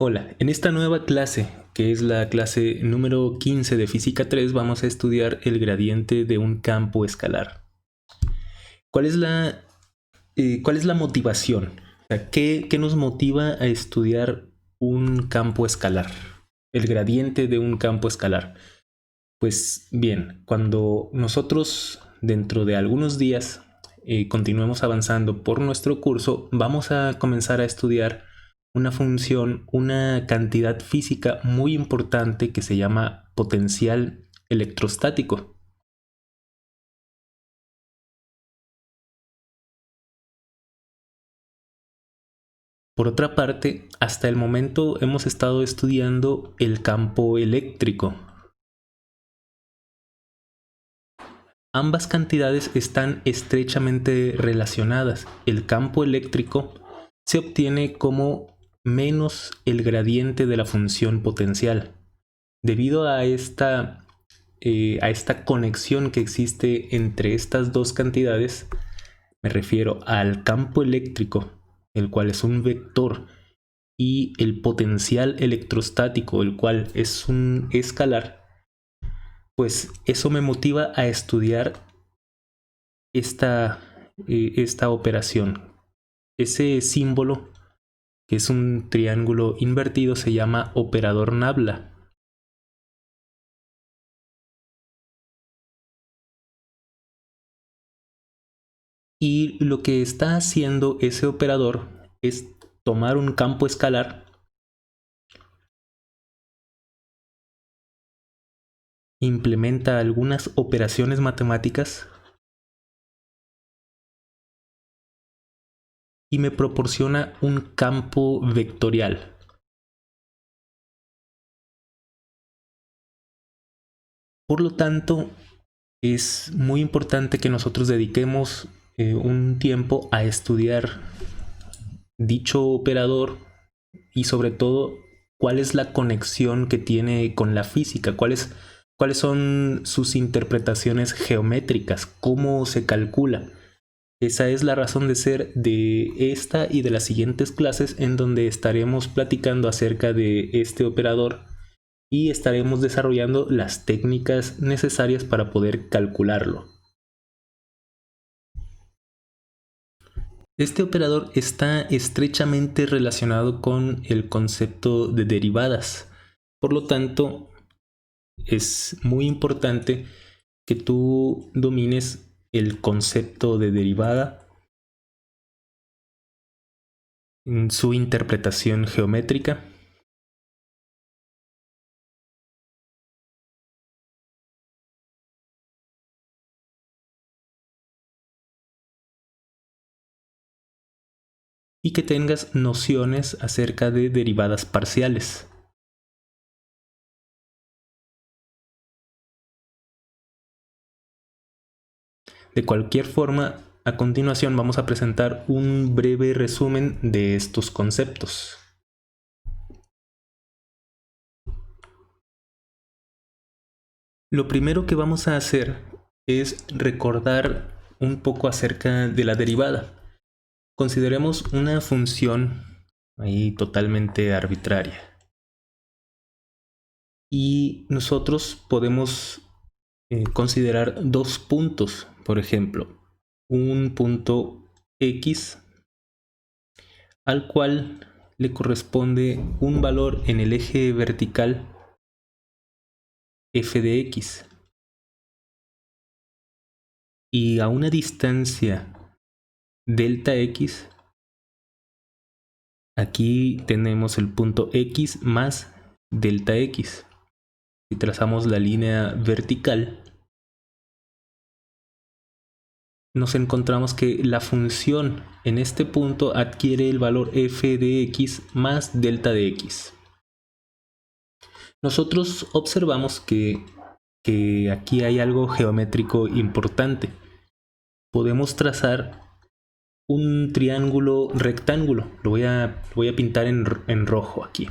Hola, en esta nueva clase, que es la clase número 15 de Física 3, vamos a estudiar el gradiente de un campo escalar. ¿Cuál es la motivación? O sea, ¿qué nos motiva a estudiar un campo escalar? El gradiente de un campo escalar. Pues bien, cuando nosotros dentro de algunos días continuemos avanzando por nuestro curso, vamos a comenzar a estudiar una función, una cantidad física muy importante que se llama potencial electrostático. Por otra parte, hasta el momento hemos estado estudiando el campo eléctrico. Ambas cantidades están estrechamente relacionadas. El campo eléctrico se obtiene como menos el gradiente de la función potencial. Debido a esta conexión que existe entre estas dos cantidades, me refiero al campo eléctrico, el cual es un vector, y el potencial electrostático, el cual es un escalar, pues eso me motiva a estudiar esta operación. Ese símbolo, que es un triángulo invertido, se llama operador Nabla. Y lo que está haciendo ese operador es tomar un campo escalar, implementa algunas operaciones matemáticas y me proporciona un campo vectorial. Por lo tanto, es muy importante que nosotros dediquemos un tiempo a estudiar dicho operador y sobre todo cuál es la conexión que tiene con la física, cuáles son sus interpretaciones geométricas, cómo se calcula. Esa es la razón de ser de esta y de las siguientes clases, en donde estaremos platicando acerca de este operador y estaremos desarrollando las técnicas necesarias para poder calcularlo. Este operador está estrechamente relacionado con el concepto de derivadas. Por lo tanto, es muy importante que tú domines el concepto de derivada, en su interpretación geométrica, y que tengas nociones acerca de derivadas parciales. De cualquier forma, a continuación vamos a presentar un breve resumen de estos conceptos. Lo primero que vamos a hacer es recordar un poco acerca de la derivada. Consideremos una función ahí totalmente arbitraria. Y nosotros podemos considerar dos puntos, por ejemplo, un punto X al cual le corresponde un valor en el eje vertical f de x, y a una distancia delta x, aquí tenemos el punto x más delta x. Si trazamos la línea vertical, nos encontramos que la función en este punto adquiere el valor f de x más delta de x. Nosotros observamos que aquí hay algo geométrico importante. Podemos trazar un triángulo rectángulo. Lo voy a pintar en rojo aquí.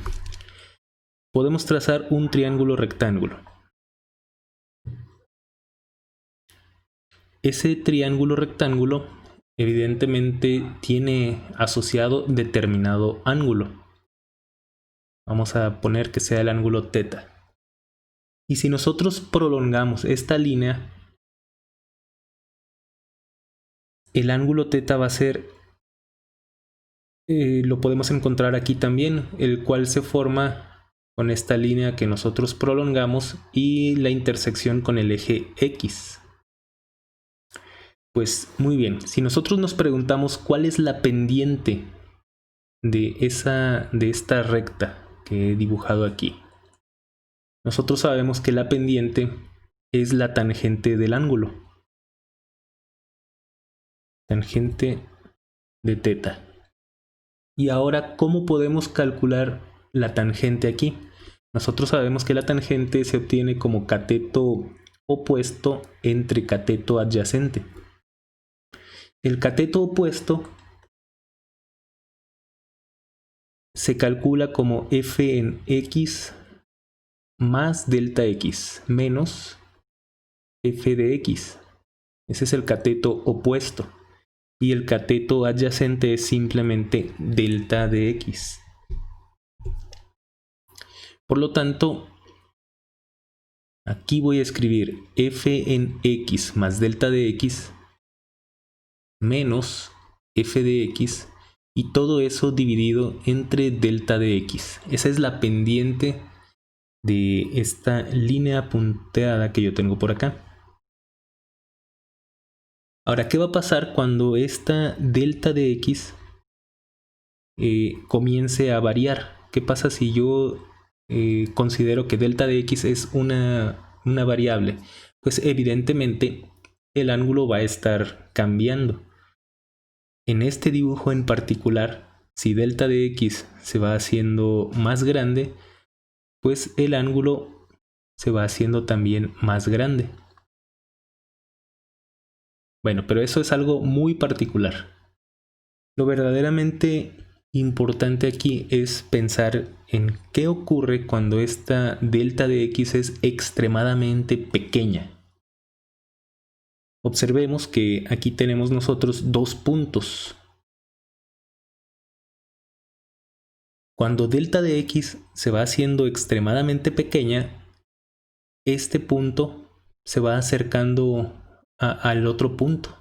Podemos trazar un triángulo rectángulo. Ese triángulo rectángulo evidentemente tiene asociado determinado ángulo. Vamos a poner que sea el ángulo θ. Y si nosotros prolongamos esta línea, el ángulo θ va a ser, lo podemos encontrar aquí también, el cual se forma con esta línea que nosotros prolongamos y la intersección con el eje X. Pues muy bien, si nosotros nos preguntamos cuál es la pendiente de esta recta que he dibujado aquí, nosotros sabemos que la pendiente es la tangente del ángulo, tangente de θ. Y ahora, ¿cómo podemos calcular la tangente aquí? Nosotros sabemos que la tangente se obtiene como cateto opuesto entre cateto adyacente. El cateto opuesto se calcula como f en x más delta x menos f de x. Ese es el cateto opuesto. Y el cateto adyacente es simplemente delta de x. Por lo tanto, aquí voy a escribir f en x más delta de x menos f de x y todo eso dividido entre delta de x. Esa es la pendiente de esta línea punteada que yo tengo por acá. Ahora, ¿qué va a pasar cuando esta delta de x comience a variar? ¿Qué pasa si yo considero que delta de x es una variable? Pues evidentemente el ángulo va a estar cambiando. En este dibujo en particular, si delta de x se va haciendo más grande, pues el ángulo se va haciendo también más grande. Bueno, pero eso es algo muy particular. Lo verdaderamente importante aquí es pensar en qué ocurre cuando esta delta de x es extremadamente pequeña. Observemos que aquí tenemos nosotros dos puntos. Cuando delta de x se va haciendo extremadamente pequeña, este punto se va acercando al otro punto.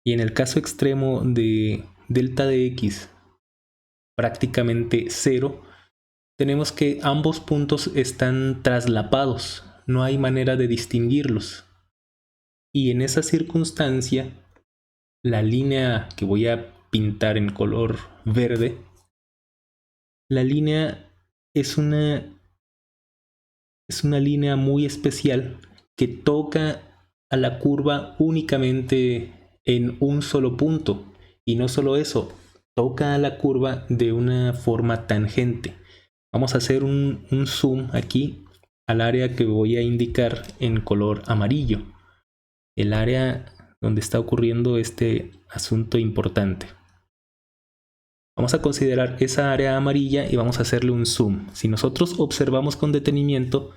Y en el caso extremo de delta de x prácticamente 0, tenemos que ambos puntos están traslapados, no hay manera de distinguirlos. Y en esa circunstancia, la línea que voy a pintar en color verde, la línea es una línea muy especial que toca a la curva únicamente en un solo punto. Y no solo eso, toca a la curva de una forma tangente. Vamos a hacer un zoom aquí al área que voy a indicar en color amarillo. El área donde está ocurriendo este asunto importante. Vamos a considerar esa área amarilla y vamos a hacerle un zoom. Si nosotros observamos con detenimiento,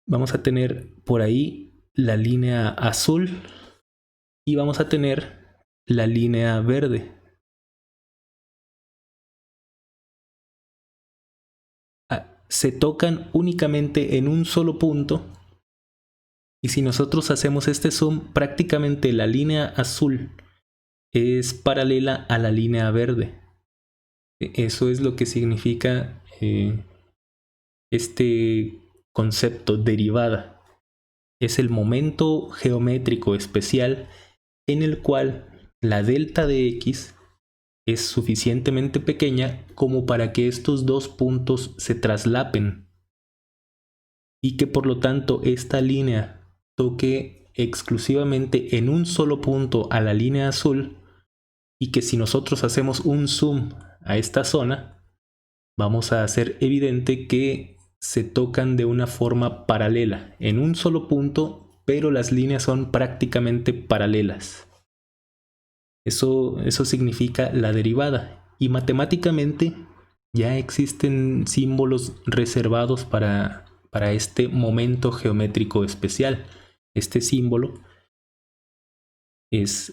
vamos a tener por ahí la línea azul y vamos a tener la línea verde. Se tocan únicamente en un solo punto y si nosotros hacemos este zoom, prácticamente la línea azul es paralela a la línea verde. Eso es lo que significa este concepto derivada. Es el momento geométrico especial en el cual la delta de x es suficientemente pequeña como para que estos dos puntos se traslapen y que por lo tanto esta línea toque exclusivamente en un solo punto a la línea azul y que si nosotros hacemos un zoom a esta zona vamos a hacer evidente que se tocan de una forma paralela en un solo punto, pero las líneas son prácticamente paralelas. Eso significa la derivada. Y matemáticamente ya existen símbolos reservados para este momento geométrico especial. Este símbolo es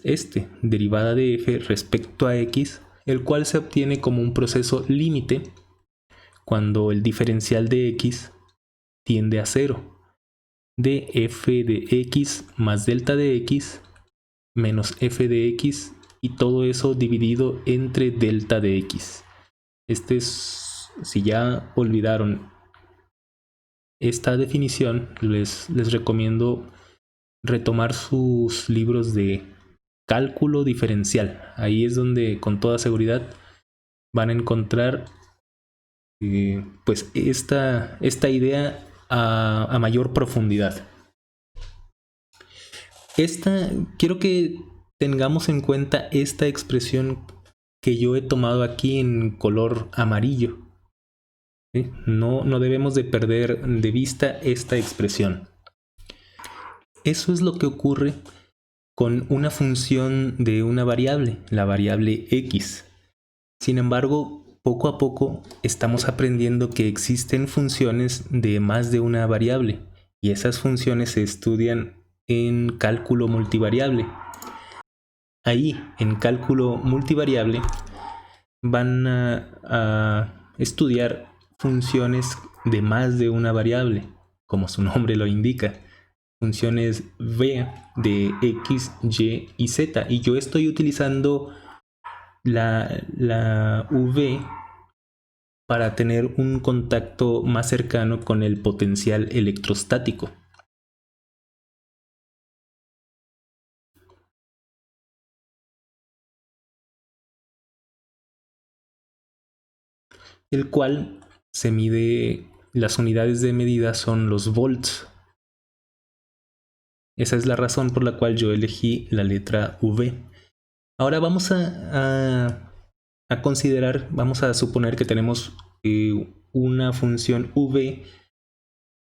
derivada de f respecto a x el cual se obtiene como un proceso límite cuando el diferencial de x tiende a 0, de f de x más delta de x menos f de x, y todo eso dividido entre delta de x. Este es, si ya olvidaron esta definición, les recomiendo retomar sus libros de cálculo diferencial. Ahí es donde con toda seguridad van a encontrar pues esta idea a mayor profundidad. Quiero que tengamos en cuenta esta expresión que yo he tomado aquí en color amarillo. ¿Sí? No debemos de perder de vista esta expresión. Eso es lo que ocurre con una función de una variable, la variable x. Sin embargo, poco a poco estamos aprendiendo que existen funciones de más de una variable, y esas funciones se estudian en cálculo multivariable. Ahí, en cálculo multivariable, van a estudiar funciones de más de una variable, como su nombre lo indica. Funciones v de x, y y z. Y yo estoy utilizando la v para tener un contacto más cercano con el potencial electrostático. El cual se mide, las unidades de medida son los volts. Esa es la razón por la cual yo elegí la letra V. Ahora vamos a considerar, vamos a suponer que tenemos una función V,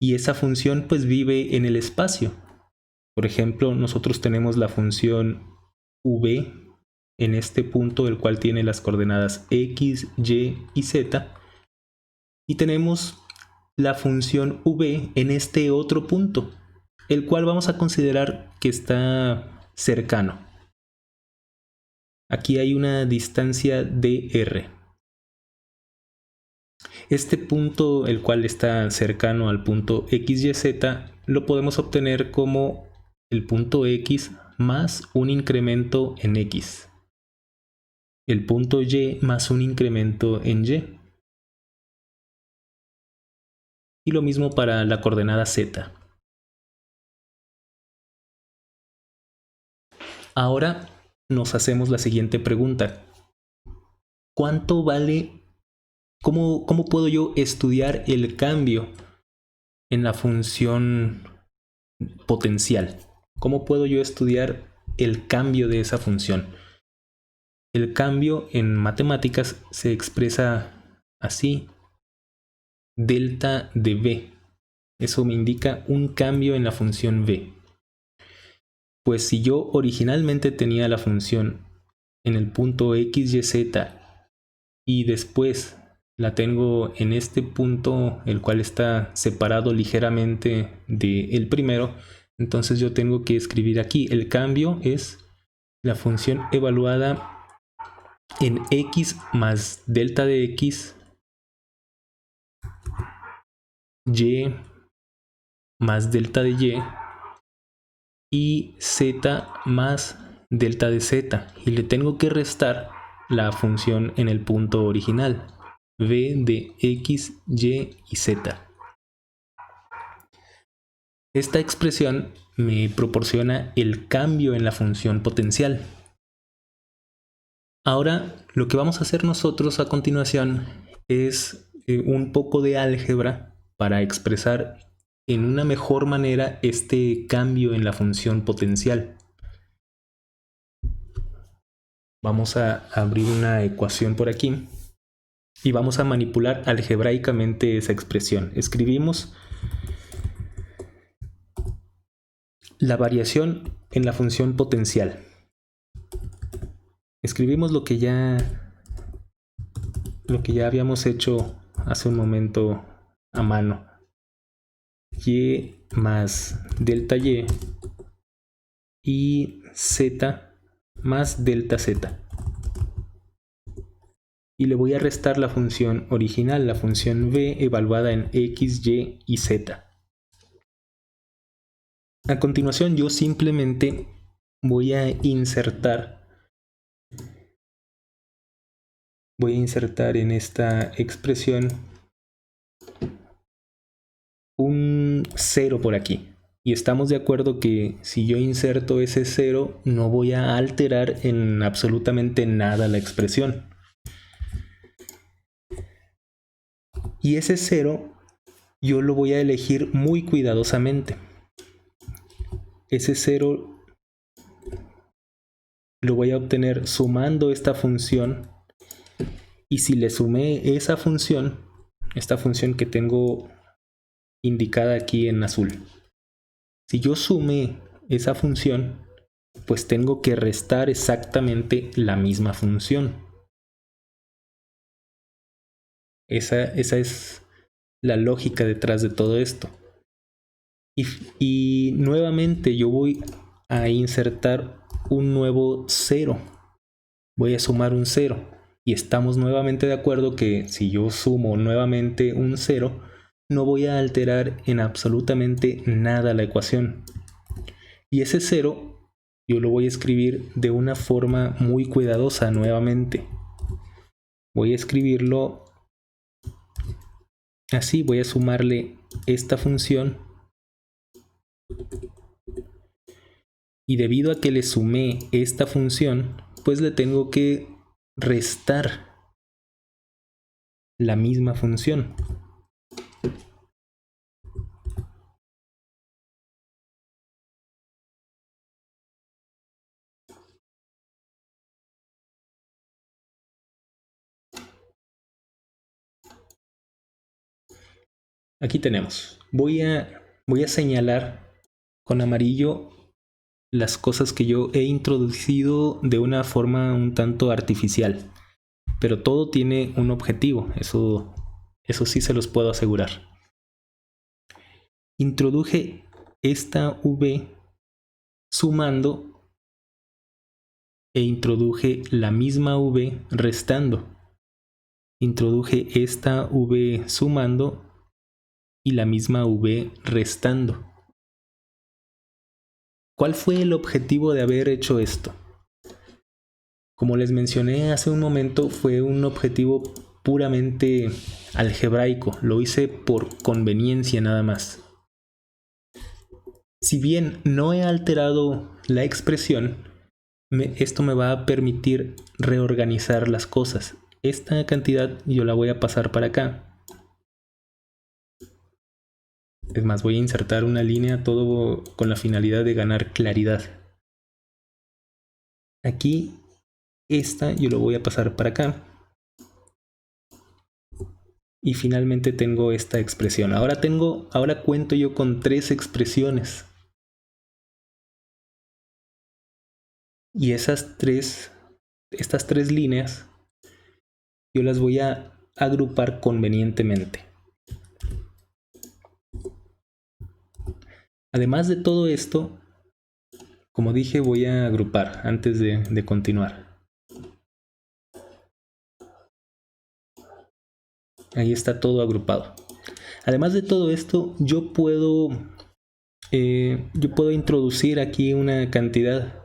y esa función pues vive en el espacio. Por ejemplo, nosotros tenemos la función V en este punto, el cual tiene las coordenadas x, y y z, y tenemos la función V en este otro punto, el cual vamos a considerar que está cercano. Aquí hay una distancia dr. Este punto, el cual está cercano al punto x, y, z, lo podemos obtener como el punto x más un incremento en x, el punto y más un incremento en y, y lo mismo para la coordenada z. Ahora nos hacemos la siguiente pregunta: ¿cuánto vale? ¿Cómo puedo yo estudiar el cambio en la función potencial? ¿Cómo puedo yo estudiar el cambio de esa función? El cambio en matemáticas se expresa así: delta de v. Eso me indica un cambio en la función v. Pues si yo originalmente tenía la función en el punto x, y, z, y después la tengo en este punto, el cual está separado ligeramente del primero, entonces yo tengo que escribir aquí: el cambio es la función evaluada en x más delta de x, y más delta de y z más delta de z, y le tengo que restar la función en el punto original, v de x, y y z. Esta expresión me proporciona el cambio en la función potencial. Ahora, lo que vamos a hacer nosotros a continuación es un poco de álgebra para expresar en una mejor manera este cambio en la función potencial. Vamos a abrir una ecuación por aquí y vamos a manipular algebraicamente esa expresión. Escribimos la variación en la función potencial. Escribimos lo que ya habíamos hecho hace un momento a mano: y más delta y z más delta z. y le voy a restar la función original, la función b evaluada en x, y y z. A continuación yo simplemente voy a insertar en esta expresión un 0 por aquí. Y estamos de acuerdo que si yo inserto ese 0 no voy a alterar en absolutamente nada la expresión. Y ese 0 yo lo voy a elegir muy cuidadosamente. Ese 0 lo voy a obtener sumando esta función. Y si le sumé esa función, esta función que tengo indicada aquí en azul, si yo sumé esa función, pues tengo que restar exactamente la misma función. Esa es la lógica detrás de todo esto. Y nuevamente yo voy a insertar un nuevo 0. Voy a sumar un 0. Y estamos nuevamente de acuerdo que si yo sumo nuevamente un 0, no voy a alterar en absolutamente nada la ecuación. Y ese 0 yo lo voy a escribir de una forma muy cuidadosa nuevamente. Voy a escribirlo así, voy a sumarle esta función. Y debido a que le sumé esta función, pues le tengo que restar la misma función. Aquí tenemos. Voy a señalar con amarillo las cosas que yo he introducido de una forma un tanto artificial. Pero todo tiene un objetivo, eso sí se los puedo asegurar. Introduje esta v sumando e introduje la misma v restando. Introduje esta v sumando y la misma v restando. ¿Cuál fue el objetivo de haber hecho esto? Como les mencioné hace un momento, fue un objetivo puramente algebraico. Lo hice por conveniencia nada más. Si bien no he alterado la expresión, esto me va a permitir reorganizar las cosas. Esta cantidad yo la voy a pasar para acá. Es más, voy a insertar una línea todo con la finalidad de ganar claridad. Aquí, esta yo lo voy a pasar para acá. Y finalmente tengo esta expresión. Ahora cuento yo con 3 expresiones. Y estas tres líneas yo las voy a agrupar convenientemente. Además de todo esto, como dije, voy a agrupar antes de continuar. Ahí está todo agrupado. Además de todo esto, yo puedo introducir aquí una cantidad.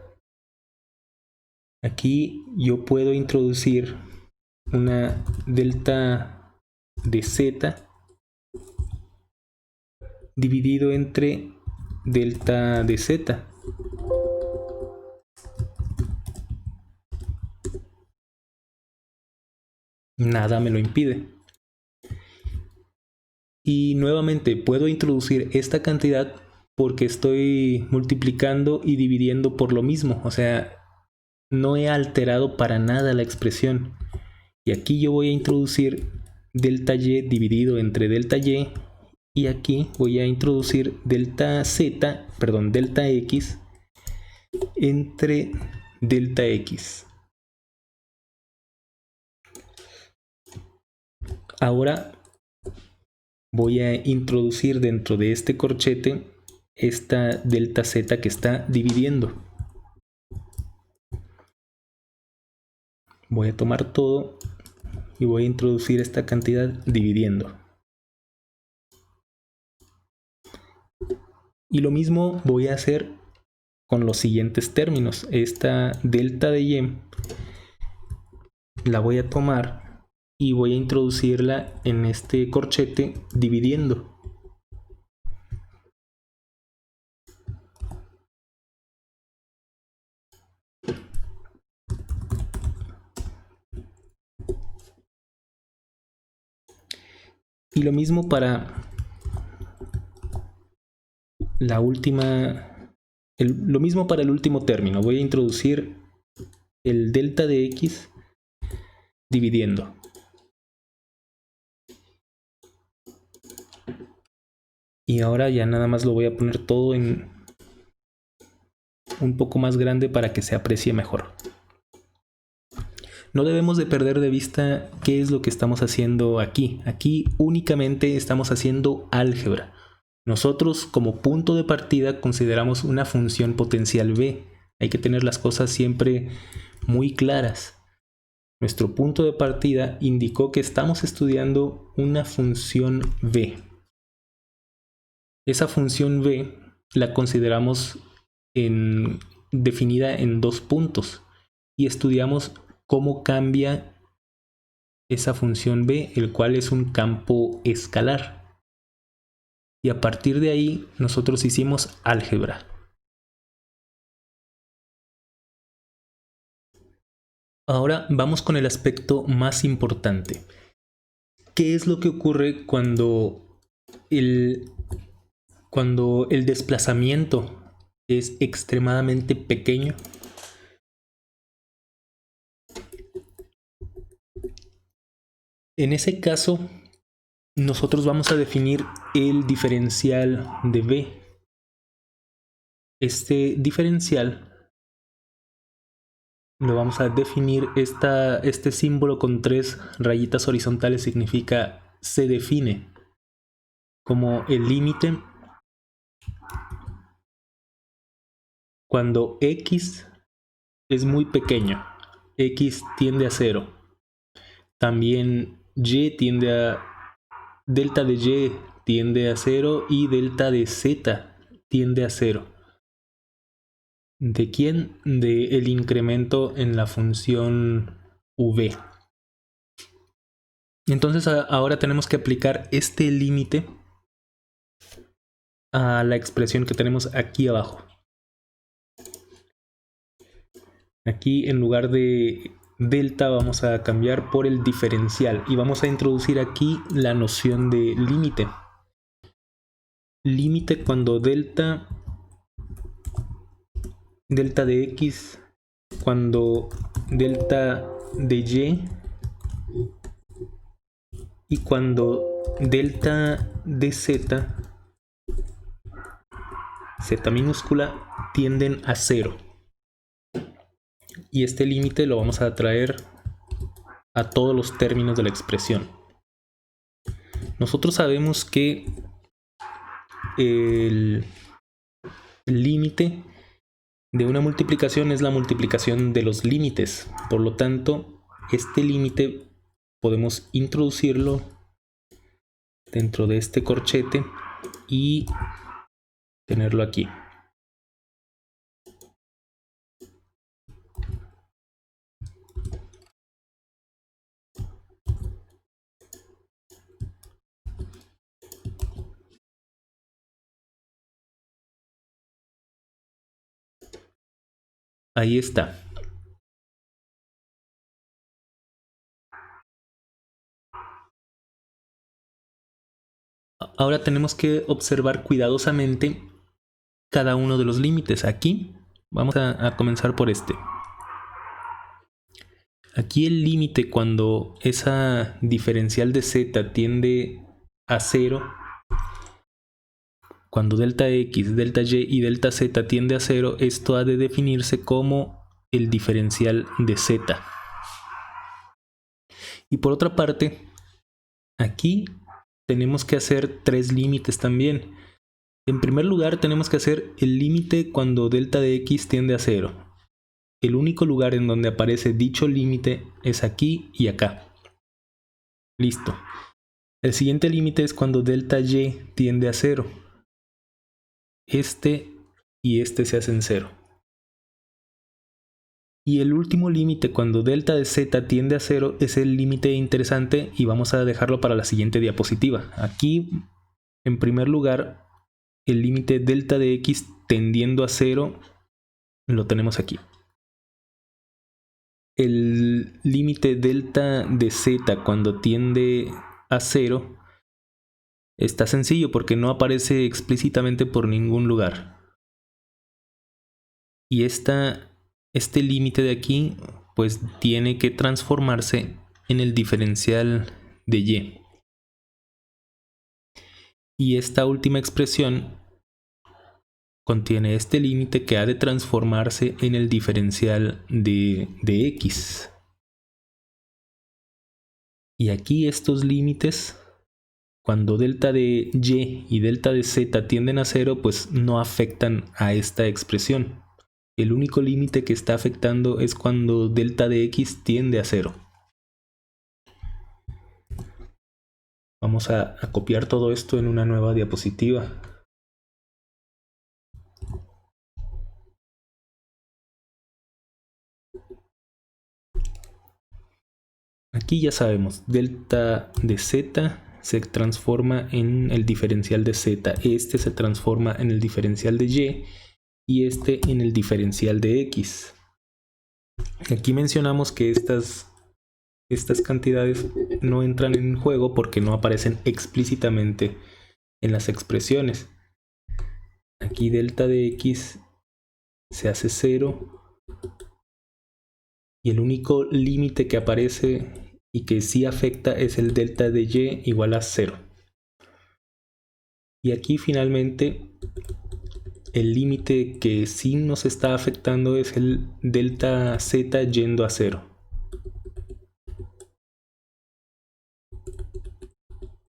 Aquí yo puedo introducir una delta de z dividido entre delta de z. Nada me lo impide. Y nuevamente puedo introducir esta cantidad porque estoy multiplicando y dividiendo por lo mismo. O sea, no he alterado para nada la expresión. Y aquí yo voy a introducir delta y dividido entre delta y. Y aquí voy a introducir delta x entre delta x. Ahora voy a introducir dentro de este corchete esta delta z que está dividiendo. Voy a tomar todo y voy a introducir esta cantidad dividiendo. Y lo mismo voy a hacer con los siguientes términos. Esta delta de y la voy a tomar y voy a introducirla en este corchete dividiendo. Y lo mismo para la última, lo mismo para el último término. Voy a introducir el delta de x dividiendo. Y ahora ya nada más lo voy a poner todo en un poco más grande para que se aprecie mejor. No debemos de perder de vista qué es lo que estamos haciendo aquí. Aquí únicamente estamos haciendo álgebra. Nosotros como punto de partida consideramos una función potencial b. Hay que tener las cosas siempre muy claras. Nuestro punto de partida indicó que estamos estudiando una función b. Esa función b la consideramos definida en 2 puntos y estudiamos cómo cambia esa función b, el cual es un campo escalar. Y a partir de ahí nosotros hicimos álgebra. Ahora vamos con el aspecto más importante. ¿Qué es lo que ocurre cuando el desplazamiento es extremadamente pequeño? En ese caso, nosotros vamos a definir el diferencial de b. Este diferencial lo vamos a definir, este símbolo con 3 rayitas horizontales significa se define como el límite cuando x es muy pequeño, x tiende a 0. También delta de y tiende a 0 y delta de z tiende a 0. ¿De quién? Del incremento en la función v. Entonces ahora tenemos que aplicar este límite a la expresión que tenemos aquí abajo. Aquí en lugar de delta vamos a cambiar por el diferencial y vamos a introducir aquí la noción de límite. Límite cuando delta de x, cuando delta de y cuando delta de z minúscula, tienden a 0. Y este límite lo vamos a traer a todos los términos de la expresión. Nosotros sabemos que el límite de una multiplicación es la multiplicación de los límites. Por lo tanto, este límite podemos introducirlo dentro de este corchete y tenerlo aquí. Ahí está. Ahora tenemos que observar cuidadosamente cada uno de los límites. Aquí vamos a comenzar por este. Aquí el límite cuando esa diferencial de z tiende a 0, cuando delta x, delta y y delta z tiende a 0, esto ha de definirse como el diferencial de z. Y por otra parte, aquí tenemos que hacer 3 límites también. En primer lugar, tenemos que hacer el límite cuando delta de x tiende a 0. El único lugar en donde aparece dicho límite es aquí y acá. Listo. El siguiente límite es cuando delta y tiende a 0. Este y este se hacen 0. Y el último límite cuando delta de z tiende a 0 es el límite interesante y vamos a dejarlo para la siguiente diapositiva. Aquí, en primer lugar, el límite delta de x tendiendo a 0 lo tenemos aquí. El límite delta de z cuando tiende a 0 está sencillo porque no aparece explícitamente por ningún lugar. Y este límite de aquí pues tiene que transformarse en el diferencial de y. Y esta última expresión contiene este límite que ha de transformarse en el diferencial de x. Y aquí estos límites, cuando delta de y delta de z tienden a 0, pues no afectan a esta expresión. El único límite que está afectando es cuando delta de x tiende a 0. Vamos a copiar todo esto en una nueva diapositiva. Aquí ya sabemos, delta de z se transforma en el diferencial de z, este se transforma en el diferencial de y este en el diferencial de x. Aquí mencionamos que estas cantidades no entran en juego porque no aparecen explícitamente en las expresiones. Aquí delta de x se hace 0 y el único límite que aparece y que sí afecta es el delta de y igual a 0. Y aquí finalmente el límite que sí nos está afectando es el delta z yendo a 0.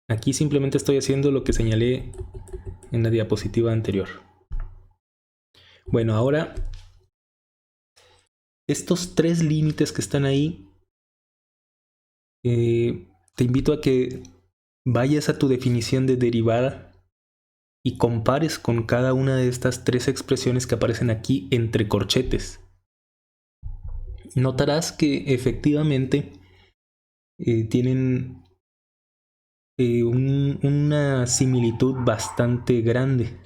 Aquí simplemente estoy haciendo lo que señalé en la diapositiva anterior. Bueno, ahora estos tres límites que están ahí, te invito a que vayas a tu definición de derivada y compares con cada una de estas tres expresiones que aparecen aquí entre corchetes. Notarás que efectivamente tienen una similitud bastante grande.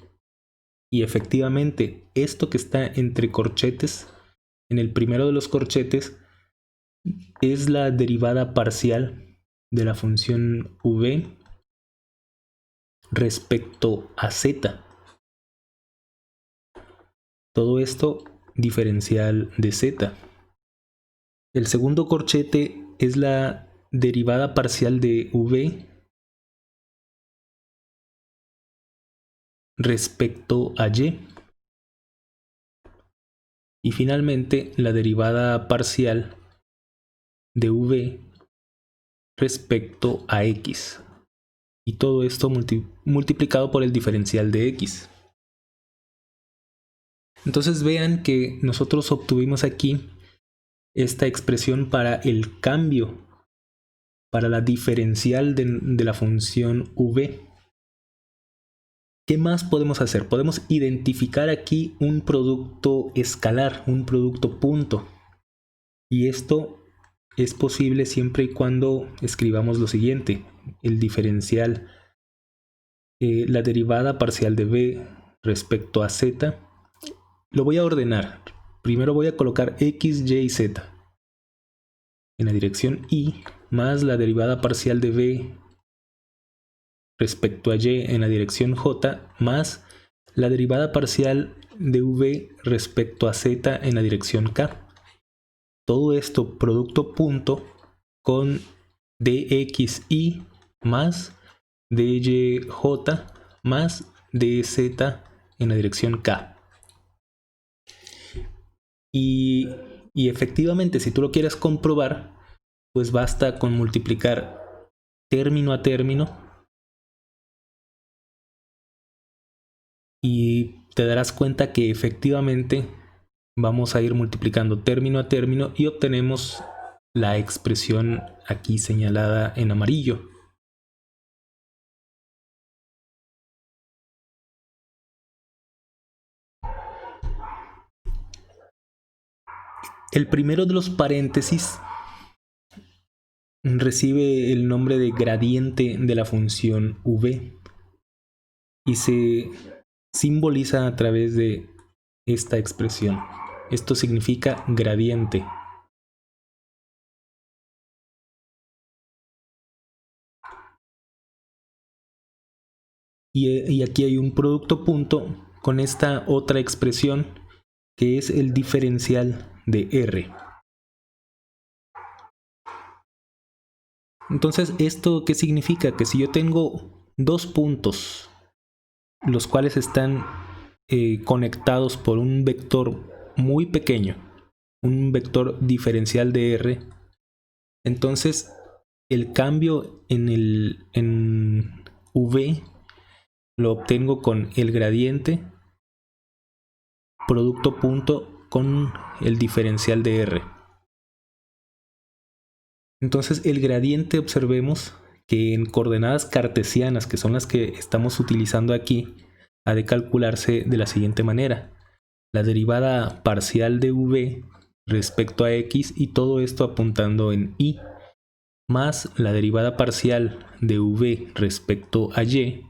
Y efectivamente, esto que está entre corchetes, en el primero de los corchetes, es la derivada parcial de la función v respecto a z. Todo esto diferencial de z. El segundo corchete es la derivada parcial de v respecto a y. Y finalmente la derivada parcial de v respecto a x. Y todo esto multiplicado por el diferencial de x. Entonces vean que nosotros obtuvimos aquí esta expresión para el cambio, para la diferencial de la función v. ¿Qué más podemos hacer? Podemos identificar aquí un producto escalar, un producto punto. Y esto es posible siempre y cuando escribamos lo siguiente. El diferencial, la derivada parcial de v respecto a z. Lo voy a ordenar. Primero voy a colocar x, y y z en la dirección y más la derivada parcial de v respecto a y en la dirección j más la derivada parcial de v respecto a z en la dirección k. Todo esto producto punto con dxy más dyj más dz en la dirección k. Y efectivamente, si tú lo quieres comprobar, pues basta con multiplicar término a término y te darás cuenta que efectivamente vamos a ir multiplicando término a término y obtenemos la expresión aquí señalada en amarillo. El primero de los paréntesis recibe el nombre de gradiente de la función v y se simboliza a través de esta expresión. Esto significa gradiente. Y aquí hay un producto punto con esta otra expresión que es el diferencial de R. Entonces, ¿esto qué significa? Que si yo tengo dos puntos, los cuales están conectados por un vector muy pequeño, un vector diferencial de R, entonces el cambio en V lo obtengo con el gradiente producto punto con el diferencial de R. Entonces el gradiente, observemos que en coordenadas cartesianas, que son las que estamos utilizando aquí, ha de calcularse de la siguiente manera. La derivada parcial de v respecto a x, y todo esto apuntando en y, más la derivada parcial de v respecto a y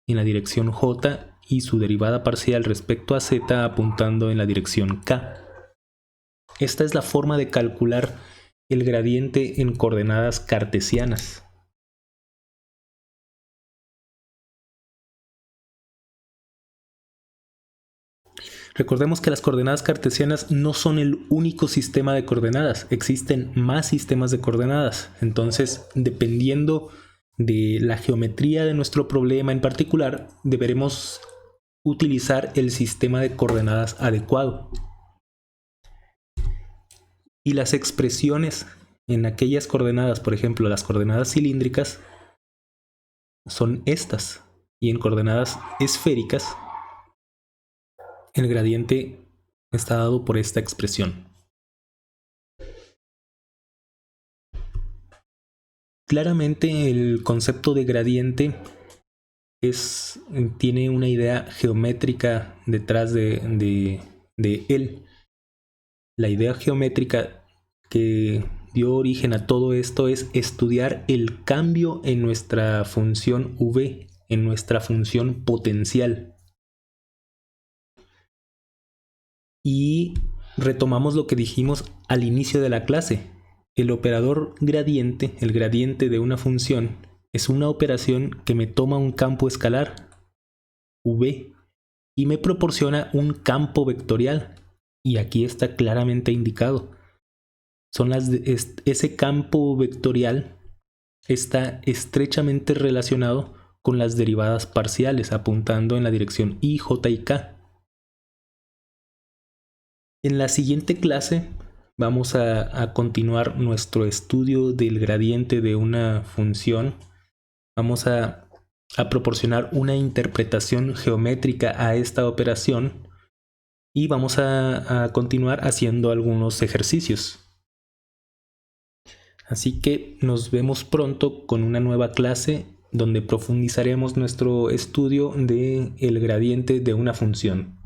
en la dirección j, y su derivada parcial respecto a z apuntando en la dirección k. Esta es la forma de calcular el gradiente en coordenadas cartesianas. Recordemos que las coordenadas cartesianas no son el único sistema de coordenadas, existen más sistemas de coordenadas. Entonces, dependiendo de la geometría de nuestro problema en particular, deberemos utilizar el sistema de coordenadas adecuado. Y las expresiones en aquellas coordenadas, por ejemplo, las coordenadas cilíndricas, son estas. Y en coordenadas esféricas, el gradiente está dado por esta expresión. Claramente el concepto de gradiente tiene una idea geométrica detrás de él. La idea geométrica que dio origen a todo esto es estudiar el cambio en nuestra función v, en nuestra función potencial. Y retomamos lo que dijimos al inicio de la clase. El operador gradiente, el gradiente de una función, es una operación que me toma un campo escalar, v, y me proporciona un campo vectorial. Y aquí está claramente indicado. Ese campo vectorial está estrechamente relacionado con las derivadas parciales, apuntando en la dirección i, j y k. En la siguiente clase vamos a continuar nuestro estudio del gradiente de una función. Vamos a proporcionar una interpretación geométrica a esta operación y vamos a continuar haciendo algunos ejercicios. Así que nos vemos pronto con una nueva clase donde profundizaremos nuestro estudio del gradiente de una función.